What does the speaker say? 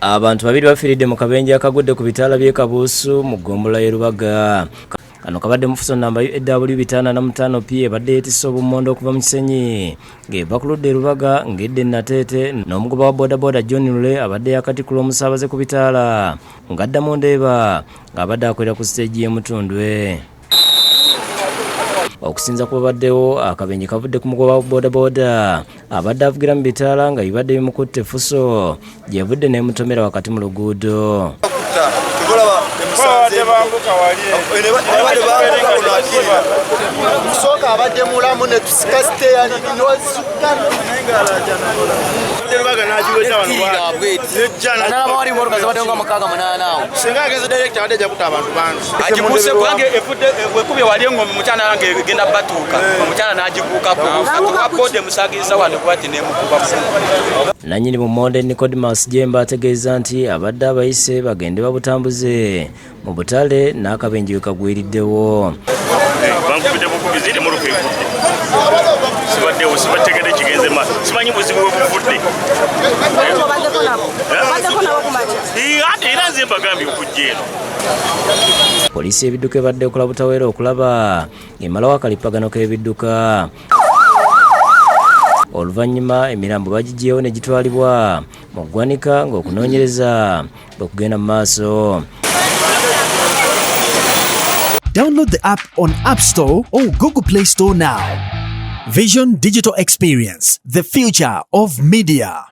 Abantu babiri bafiiridde mu kabenje akagudde ku bitaala by'e Kabuusu mu ggombolola y'e Lubaga. Kano kabadde mu Fuso namba UW555P ebadde yeetisse obummonde okuva mu Kisenyi ng'eva ku ludda e Lubaga ng'edda e Nateete n'omugoba wa bodaboda John Loole abadde yakatikkula omusaabaze ku bitaala ng'adda mu Ndeeba ng'abadde akolera ku siteegi y'e Mutundwe. Okusinza ku babaddewo akabenje kavudde ku mugoba wa bodaboda abadde avugira mu bitaala nga bibadde bimukutte Fuso gyevudde n'emutomera wakati mu luguudo. Soka abadde mulamu ne tusikasite yali nozukana Nannyini mu monde Nicodemus Jemba ategeeza nti abadde abayise bagende babutambuze mu butale n'akabenje we kagwiriddewo. Bankubidde bukubizire mu lupe sibaddewo sibategedde kigenze ma simanyi buzibu bwe buvudde ate era nze mbagambye okujja eno. Poliisi y'ebidduka ebadde ekola butaweera okulaba ng'emalawo akalipagano k'ebidduka. Oluvannyuma emirambo bagiggyewo ne gitwalibwa mu ggwanika ng'okunoonyereza bwe kugenda mu maaso. Download the app on App Store or Google Play Store now. Vision Digital Experience, the future of media.